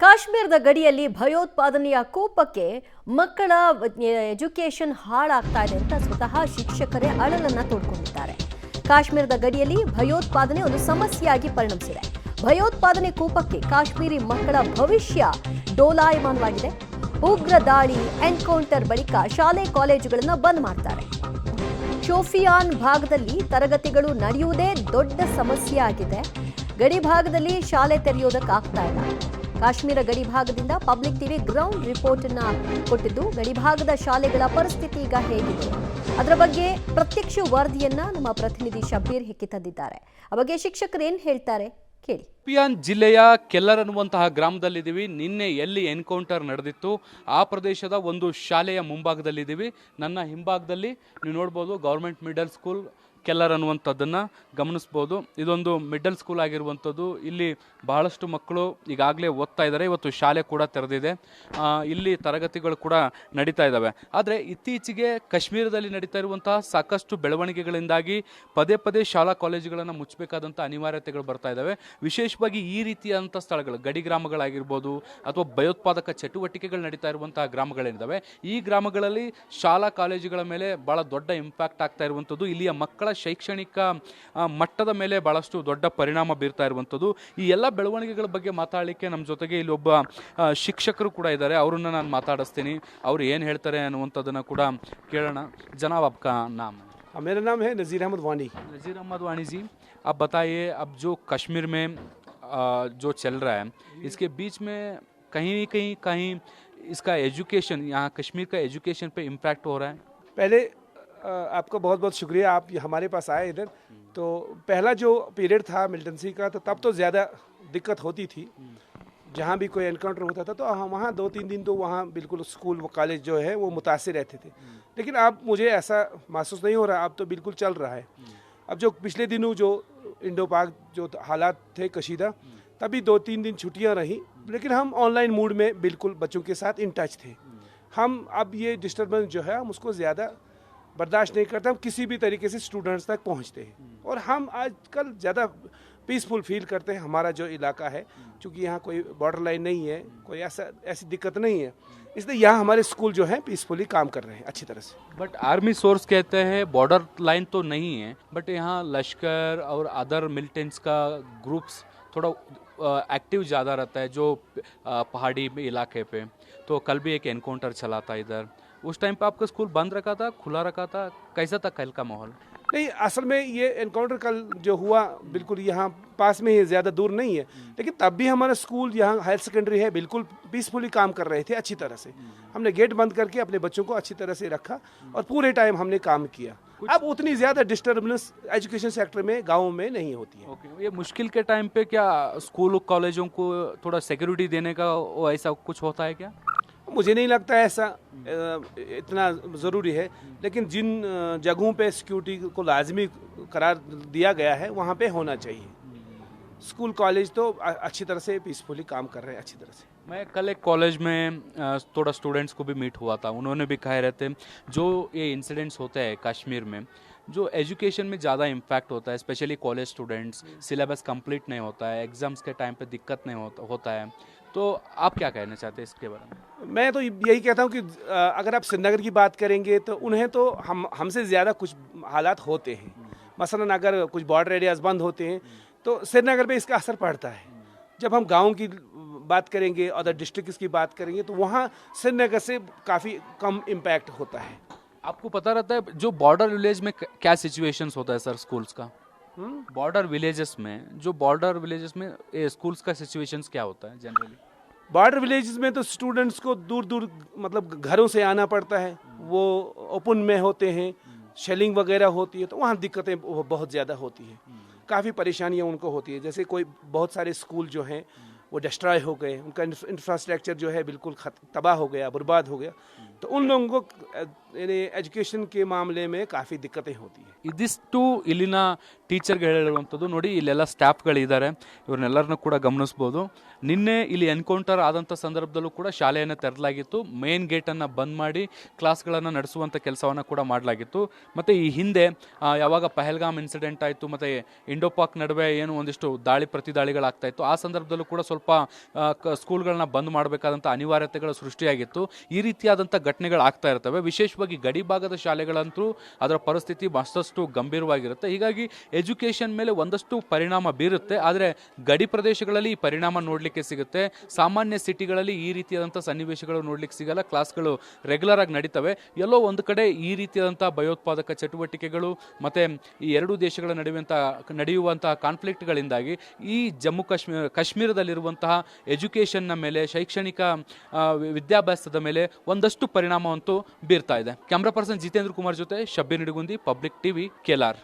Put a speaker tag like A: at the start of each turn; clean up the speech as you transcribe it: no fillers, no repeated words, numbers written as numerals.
A: ಕಾಶ್ಮೀರದ ಗಡಿಯಲ್ಲಿ ಭಯೋತ್ಪಾದನೆಯ ಕೋಪಕ್ಕೆ ಮಕ್ಕಳ ಎಜುಕೇಷನ್ ಹಾಳಾಗ್ತಾ ಇದೆ ಅಂತ ಸ್ವತಃ ಶಿಕ್ಷಕರೇ ಅಳಲನ್ನ ತೋಡ್ಕೊಂಡಿದ್ದಾರೆ. ಕಾಶ್ಮೀರದ ಗಡಿಯಲ್ಲಿ ಭಯೋತ್ಪಾದನೆ ಒಂದು ಸಮಸ್ಯೆಯಾಗಿ ಪರಿಣಮಿಸಿದೆ. ಭಯೋತ್ಪಾದನೆ ಕೋಪಕ್ಕೆ ಕಾಶ್ಮೀರಿ ಮಕ್ಕಳ ಭವಿಷ್ಯ ಡೋಲಾಯಮಾನವಾಗಿದೆ. ಉಗ್ರ ದಾಳಿ ಎನ್ಕೌಂಟರ್ ಬಳಿಕ ಶಾಲೆ ಕಾಲೇಜುಗಳನ್ನು ಬಂದ್ ಮಾಡ್ತಾರೆ. ಶೋಫಿಯಾನ್ ಭಾಗದಲ್ಲಿ ತರಗತಿಗಳು ನಡೆಯುವುದೇ ದೊಡ್ಡ ಸಮಸ್ಯೆ ಆಗಿದೆ. ಗಡಿ ಭಾಗದಲ್ಲಿ ಶಾಲೆ ತೆರೆಯೋದಕ್ಕಾಗ್ತಾ ಇಲ್ಲ. ಕಾಶ್ಮೀರ ಗಡಿ ಭಾಗದಿಂದ ಪಬ್ಲಿಕ್ ಟಿವಿ ಗ್ರೌಂಡ್ ರಿಪೋರ್ಟ್ ಅನ್ನ ಕೊಟ್ಟಿದ್ದು, ಗಡಿ ಭಾಗದ ಶಾಲೆಗಳ ಪರಿಸ್ಥಿತಿ ಈಗ ಹೇಗಿದೆ ಅದರ ಬಗ್ಗೆ ಪ್ರತ್ಯಕ್ಷ ವರದಿಯನ್ನ ನಮ್ಮ ಪ್ರತಿನಿಧಿ ಶಬೀರ್ ಹೆಕ್ಕಿ ತಂದಿದ್ದಾರೆ. ಆ ಬಗ್ಗೆ ಶಿಕ್ಷಕರು ಏನ್ ಹೇಳ್ತಾರೆ ಕೇಳಿ.
B: ಶೋಪಿಯಾನ್ ಜಿಲ್ಲೆಯ ಕೆಲ್ಲರ್ ಅನ್ನುವಂತಹ ಗ್ರಾಮದಲ್ಲಿದ್ದೀವಿ. ನಿನ್ನೆ ಎಲ್ಲಿ ಎನ್ಕೌಂಟರ್ ನಡೆದಿತ್ತು ಆ ಪ್ರದೇಶದ ಒಂದು ಶಾಲೆಯ ಮುಂಭಾಗದಲ್ಲಿದ್ದೀವಿ. ನನ್ನ ಹಿಂಭಾಗದಲ್ಲಿ ನೀವು ನೋಡ್ಬೋದು ಗೌರ್ಮೆಂಟ್ ಮಿಡಲ್ ಸ್ಕೂಲ್ ಕೆಲ್ಲರ್ ಅನ್ನುವಂಥದ್ದನ್ನು ಗಮನಿಸ್ಬೋದು. ಇದೊಂದು ಮಿಡಲ್ ಸ್ಕೂಲ್ ಆಗಿರುವಂಥದ್ದು. ಇಲ್ಲಿ ಬಹಳಷ್ಟು ಮಕ್ಕಳು ಈಗಾಗಲೇ ಓದ್ತಾ ಇದ್ದಾರೆ. ಇವತ್ತು ಶಾಲೆ ಕೂಡ ತೆರೆದಿದೆ. ಇಲ್ಲಿ ತರಗತಿಗಳು ಕೂಡ ನಡೀತಾ ಇದ್ದಾವೆ. ಆದರೆ ಇತ್ತೀಚೆಗೆ ಕಾಶ್ಮೀರದಲ್ಲಿ ನಡೀತಾ ಇರುವಂತಹ ಸಾಕಷ್ಟು ಬೆಳವಣಿಗೆಗಳಿಂದಾಗಿ ಪದೇ ಪದೇ ಶಾಲಾ ಕಾಲೇಜುಗಳನ್ನು ಮುಚ್ಚಬೇಕಾದಂಥ ಅನಿವಾರ್ಯತೆಗಳು ಬರ್ತಾ ಇದ್ದಾವೆ. ವಿಶೇಷವಾಗಿ ಈ ರೀತಿಯಾದಂಥ ಸ್ಥಳಗಳು ಗಡಿ ಗ್ರಾಮಗಳಾಗಿರ್ಬೋದು ಅಥವಾ ಭಯೋತ್ಪಾದಕ ಚಟುವಟಿಕೆಗಳು ನಡೀತಾ ಇರುವಂತಹ ಗ್ರಾಮಗಳೇನಿದ್ದಾವೆ, ಈ ಗ್ರಾಮಗಳಲ್ಲಿ ಶಾಲಾ ಕಾಲೇಜುಗಳ ಮೇಲೆ ಭಾಳ ದೊಡ್ಡ ಇಂಪ್ಯಾಕ್ಟ್ ಆಗ್ತಾ ಇರುವಂಥದ್ದು. ಇಲ್ಲಿಯ ಮಕ್ಕಳ ಶೈಕ್ಷಣಿಕ ಮಟ್ಟದ ಮೇಲೆ ಬಹಳಷ್ಟು ದೊಡ್ಡ ಪರಿಣಾಮ ಬೀರ್ತಾ ಇರುವಂಥದ್ದು. ಈ ಎಲ್ಲ ಬೆಳವಣಿಗೆಗಳ ಬಗ್ಗೆ ಮಾತಾಡಲಿಕ್ಕೆ ನಮ್ಮ ಜೊತೆಗೆ ಇಲ್ಲಿ ಒಬ್ಬ ಶಿಕ್ಷಕರು ಕೂಡ ಇದ್ದಾರೆ. ಅವರನ್ನು ನಾನು ಮಾತಾಡಿಸ್ತೀನಿ. ಅವರು ಏನು ಹೇಳ್ತಾರೆ ಅನ್ನುವಂಥದ್ದನ್ನು ಕೂಡ ಕೇಳೋಣ. ಜನಾಬ್ आपका नाम?
C: मेरा नाम है नज़ीर अहमद वानी।
B: नज़ीर अहमद वानी जी, आप बताइए, अब जो कश्मीर में जो चल रहा है इसके बीच में कहीं इसका एजुकेशन, यहाँ कश्मीर का एजुकेशन पे इम्पैक्ट हो रहा है?
C: पहले आपका बहुत बहुत शुक्रिया, आप हमारे पास आए इधर। तो पहला जो पीरियड था मिलिटेंसी का, तो तब तो ज़्यादा दिक्कत होती थी। जहाँ भी कोई एनकाउंटर होता था तो हम वहाँ 2-3 दिन तो वहाँ बिल्कुल स्कूल व कॉलेज जो है वो मुतासिर रहते थे। लेकिन अब मुझे ऐसा महसूस नहीं हो रहा, अब तो बिल्कुल चल रहा है। अब जो पिछले दिनों जो इंडो पाक जो हालात थे कशीदा, तभी 2-3 दिन छुट्टियाँ रहीं, लेकिन हम ऑनलाइन मूड में बिल्कुल बच्चों के साथ इन टच थे। हम अब ये डिस्टर्बेंस जो है हम उसको ज़्यादा बर्दाश्त नहीं करते। हम किसी भी तरीके से स्टूडेंट्स तक पहुंचते हैं और हम आजकल ज़्यादा पीसफुल फील करते हैं। हमारा जो इलाका है, चूँकि यहाँ कोई बॉर्डर लाइन नहीं है, कोई ऐसी दिक्कत नहीं है, इसलिए यहाँ हमारे स्कूल जो है पीसफुली काम कर रहे हैं अच्छी तरह से।
B: बट आर्मी सोर्स कहते हैं बॉर्डर लाइन तो नहीं है, बट यहाँ लश्कर और अदर मिलिटेंट्स का ग्रुप्स थोड़ा एक्टिव ज़्यादा रहता है जो पहाड़ी इलाके पे। तो कल भी एक एनकाउंटर चला था इधर। उस टाइम पे आपका स्कूल बंद रखा था, खुला रखा था? कैसा था कल का माहौल?
C: नहीं, असल में ये एनकाउंटर कल जो हुआ बिल्कुल यहाँ पास में ही, ज़्यादा दूर नहीं है, लेकिन तब भी हमारा स्कूल यहाँ हायर सेकेंडरी है बिल्कुल पीसफुली काम कर रहे थे अच्छी तरह से। हमने गेट बंद करके अपने बच्चों को अच्छी तरह से रखा और पूरे टाइम हमने काम किया। अब उतनी ज़्यादा डिस्टर्बेंस एजुकेशन सेक्टर में गाँव में नहीं होती है।
B: ओके, ये मुश्किल के टाइम पे क्या स्कूल कॉलेजों को थोड़ा सिक्योरिटी देने का ऐसा कुछ होता है क्या?
C: मुझे नहीं लगता ऐसा इतना ज़रूरी है, लेकिन जिन जगहों पे सिक्योरिटी को लाजमी करार दिया गया है वहाँ पे होना चाहिए। स्कूल कॉलेज तो अच्छी तरह से पीसफुली काम कर रहे हैं अच्छी तरह से।
B: मैं कल एक कॉलेज में थोड़ा स्टूडेंट्स को भी मीट हुआ था. उन्होंने भी कहे रहते जो ये इंसिडेंट्स होते हैं कश्मीर में, जो एजुकेशन में ज़्यादा इम्पैक्ट होता है, specially college students, syllabus complete नहीं होता है, एग्ज़ाम्स के टाइम पे दिक्कत नहीं होता है. तो आप क्या कहना चाहते हैं इसके बारे में?
C: मैं तो यही कहता हूँ कि अगर आप श्रीनगर की बात करेंगे तो उन्हें तो हमसे ज़्यादा कुछ हालात होते हैं। मसलन अगर कुछ बॉर्डर एरियाज़ बंद होते हैं तो श्रीनगर पे इसका असर पड़ता है। जब हम गाँव की बात करेंगे, अदर डिस्ट्रिक्ट्स की बात करेंगे, तो वहाँ श्रीनगर से काफ़ी कम इम्पैक्ट होता है।
B: आपको पता रहता है जो बॉर्डर विलेज में क्या सिचुएशंस होता है सर स्कूल्स का? बॉर्डर विलेजेस में स्कूल्स का सिचुएशंस क्या होता है जनरली?
C: बॉर्डर विलेजेस में तो स्टूडेंट्स को दूर दूर मतलब घरों से आना पड़ता है, वो ओपन में होते हैं, शेलिंग वगैरह होती है, तो वहाँ दिक्कतें बहुत ज़्यादा होती हैं। काफ़ी परेशानियाँ उनको होती है। जैसे कोई बहुत सारे स्कूल जो हैं वो डिस्ट्रॉय हो गए, उनका इंफ्रास्ट्रक्चर जो है बिल्कुल तबाह हो गया, बर्बाद हो गया, तो उन लोगों को एजुकेशन के मामले में काफ़ी दिक्कतें होती हैं.
B: This too, Ilina ಟೀಚರ್ಗೆ ಹೇಳುವಂಥದ್ದು. ನೋಡಿ ಇಲ್ಲೆಲ್ಲ ಸ್ಟಾಫ್ಗಳಿದ್ದಾರೆ, ಇವ್ರನ್ನೆಲ್ಲರನ್ನೂ ಕೂಡ ಗಮನಿಸ್ಬೋದು. ನಿನ್ನೆ ಇಲ್ಲಿ ಎನ್ಕೌಂಟರ್ ಆದಂಥ ಸಂದರ್ಭದಲ್ಲೂ ಕೂಡ ಶಾಲೆಯನ್ನು ತೆರೆದಲಾಗಿತ್ತು. ಮೇನ್ ಗೇಟನ್ನು ಬಂದ್ ಮಾಡಿ ಕ್ಲಾಸ್ಗಳನ್ನು ನಡೆಸುವಂಥ ಕೆಲಸವನ್ನು ಕೂಡ ಮಾಡಲಾಗಿತ್ತು. ಮತ್ತು ಈ ಹಿಂದೆ ಯಾವಾಗ ಪಹಲ್ಗಾಮ್ ಇನ್ಸಿಡೆಂಟ್ ಆಯಿತು ಮತ್ತು ಇಂಡೋಪಾಕ್ ನಡುವೆ ಏನು ಒಂದಿಷ್ಟು ಪ್ರತಿದಾಳಿಗಳಾಗ್ತಾ ಇತ್ತು, ಆ ಸಂದರ್ಭದಲ್ಲೂ ಕೂಡ ಸ್ವಲ್ಪ ಸ್ಕೂಲ್ಗಳನ್ನ ಬಂದ್ ಮಾಡಬೇಕಾದಂಥ ಅನಿವಾರ್ಯತೆಗಳು ಸೃಷ್ಟಿಯಾಗಿತ್ತು. ಈ ರೀತಿಯಾದಂಥ ಘಟನೆಗಳಾಗ್ತಾ ಇರ್ತವೆ. ವಿಶೇಷವಾಗಿ ಗಡಿ ಭಾಗದ ಶಾಲೆಗಳಂತೂ ಅದರ ಪರಿಸ್ಥಿತಿ ಮತ್ತಷ್ಟು ಗಂಭೀರವಾಗಿರುತ್ತೆ. ಹೀಗಾಗಿ ಎಜುಕೇಷನ್ ಮೇಲೆ ಒಂದಷ್ಟು ಪರಿಣಾಮ ಬೀರುತ್ತೆ, ಆದರೆ ಗಡಿ ಪ್ರದೇಶಗಳಲ್ಲಿ ಈ ಪರಿಣಾಮ ನೋಡಲಿಕ್ಕೆ ಸಿಗುತ್ತೆ. ಸಾಮಾನ್ಯ ಸಿಟಿಗಳಲ್ಲಿ ಈ ರೀತಿಯಾದಂಥ ಸನ್ನಿವೇಶಗಳು ನೋಡ್ಲಿಕ್ಕೆ ಸಿಗಲ್ಲ. ಕ್ಲಾಸ್ಗಳು ರೆಗ್ಯುಲರ್ ಆಗಿ ನಡೀತವೆ. ಎಲ್ಲೋ ಒಂದು ಕಡೆ ಈ ರೀತಿಯಾದಂಥ ಭಯೋತ್ಪಾದಕ ಚಟುವಟಿಕೆಗಳು ಮತ್ತು ಈ ಎರಡೂ ದೇಶಗಳ ನಡೆಯುವಂತಹ ಕಾನ್ಫ್ಲಿಕ್ಟ್ಗಳಿಂದಾಗಿ ಈ ಜಮ್ಮು ಕಾಶ್ಮೀರದಲ್ಲಿರುವಂತಹ ಎಜುಕೇಷನ್ನ ಮೇಲೆ, ಶೈಕ್ಷಣಿಕ ವಿದ್ಯಾಭ್ಯಾಸದ ಮೇಲೆ ಒಂದಷ್ಟು ಪರಿಣಾಮವಂತೂ ಬೀರ್ತಾ ಇದೆ. ಕ್ಯಾಮ್ರಾ ಪರ್ಸನ್ ಜಿತೇಂದ್ರ ಕುಮಾರ್ ಜೊತೆ ಶಬ್ಬೀರ್ ನಿಡಗುಂದಿ, ಪಬ್ಲಿಕ್ ಟಿವಿ, ಕೇಲಾರ್.